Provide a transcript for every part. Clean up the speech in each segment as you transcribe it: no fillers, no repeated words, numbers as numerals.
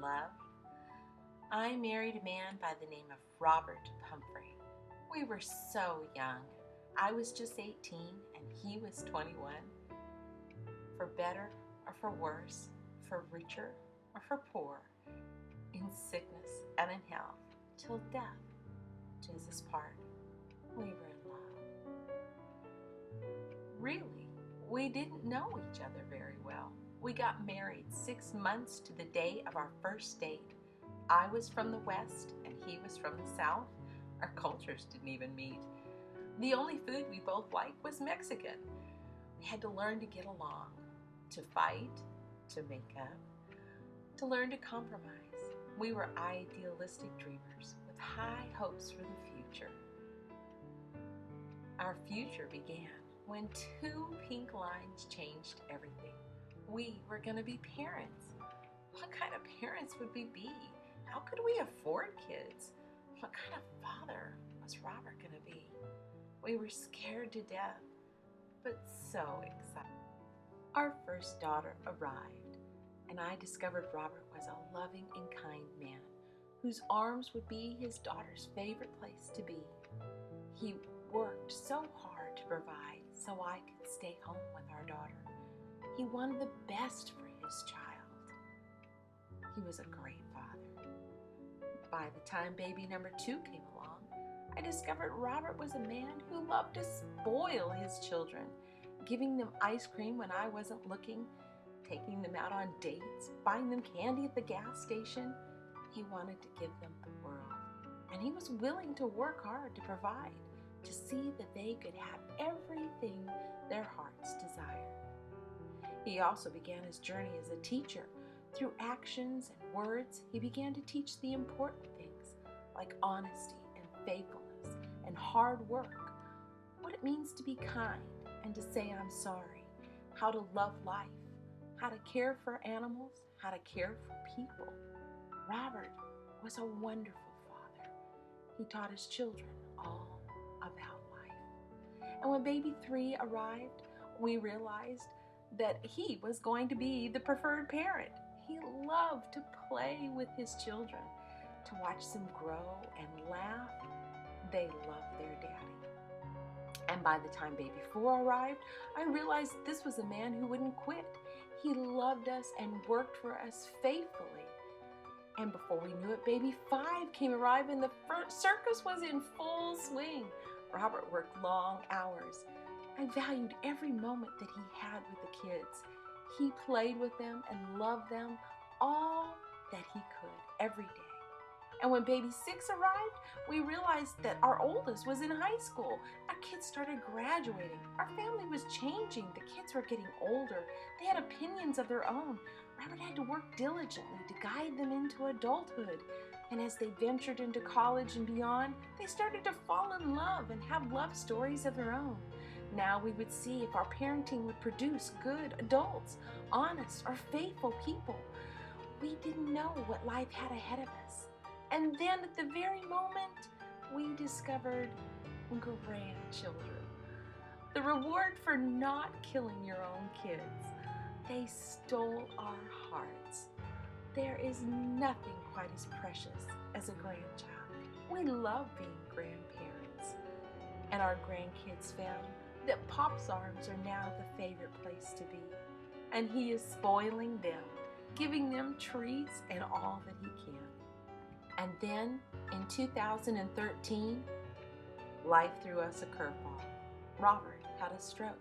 love. I married a man by the name of Robert Pumphrey. We were so young. I was just 18 and he was 21. For better or for worse, for richer or for poor, in sickness and in health, till death does us part, we were in love. Really, we didn't know each other very well. We got married 6 months to the day of our first date. I was from the West and he was from the South. Our cultures didn't even meet. The only food we both liked was Mexican. We had to learn to get along, to fight, to make up, to learn to compromise. We were idealistic dreamers with high hopes for the future. Our future began when 2 pink lines changed everything. We were going to be parents. What kind of parents would we be? How could we afford kids? What kind of father was Robert going to be? We were scared to death, but so excited. Our first daughter arrived, and I discovered Robert was a loving and kind man whose arms would be his daughter's favorite place to be. He worked so hard to provide so I could stay home with our daughter. He wanted the best for his child. He was a great father. By the time baby number 2 came along, I discovered Robert was a man who loved to spoil his children, giving them ice cream when I wasn't looking, taking them out on dates, buying them candy at the gas station. He wanted to give them the world, and he was willing to work hard to provide, to see that they could have everything their hearts desired. He also began his journey as a teacher. Through actions and words, he began to teach the important things like honesty and faithfulness and hard work, what it means to be kind and to say I'm sorry, how to love life, how to care for animals, how to care for people. Robert was a wonderful father. He taught his children all about life. And when baby 3 arrived, we realized that he was going to be the preferred parent. He loved to play with his children, to watch them grow and laugh. They loved their daddy. And by the time baby 4 arrived, I realized this was a man who wouldn't quit. He loved us and worked for us faithfully. And before we knew it, baby 5 came arrive and the circus was in full swing. Robert worked long hours. I valued every moment that he had with the kids. He played with them and loved them all that he could every day. And when baby 6 arrived, we realized that our oldest was in high school. Our kids started graduating. Our family was changing. The kids were getting older. They had opinions of their own. Robert had to work diligently to guide them into adulthood. And as they ventured into college and beyond, they started to fall in love and have love stories of their own. Now we would see if our parenting would produce good adults, honest or faithful people. We didn't know what life had ahead of us. And then at the very moment, we discovered grandchildren. The reward for not killing your own kids. They stole our hearts. There is nothing quite as precious as a grandchild. We love being grandparents. And our grandkids found that Pop's arms are now the favorite place to be. And he is spoiling them, giving them treats and all that he can. And then in 2013, life threw us a curveball. Robert had a stroke.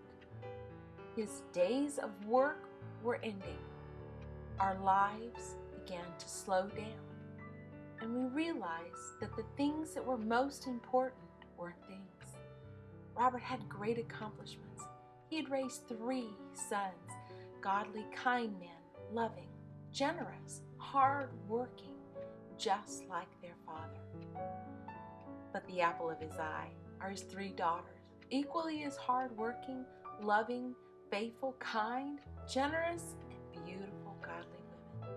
His days of work were ending. Our lives began to slow down. And we realized that the things that were most important weren't things. Robert had great accomplishments. He had raised 3 sons, godly, kind men, loving, generous, hard-working, just like their father. But the apple of his eye are his 3 daughters, equally as hard-working, loving, faithful, kind, generous, and beautiful, godly women.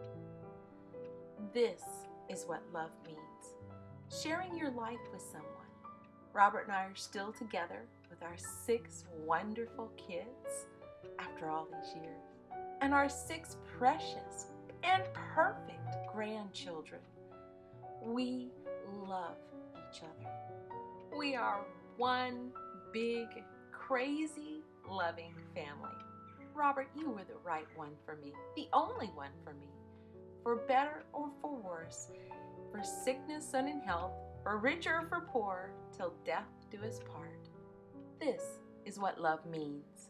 This is what love means. Sharing your life with someone. Robert and I are still together with our 6 wonderful kids after all these years, and our 6 precious and perfect grandchildren. We love each other. We are one big, crazy, loving family. Robert, you were the right one for me, the only one for me. For better or for worse, for sickness and in health, for richer or for poor, till death do us part. This is what love means.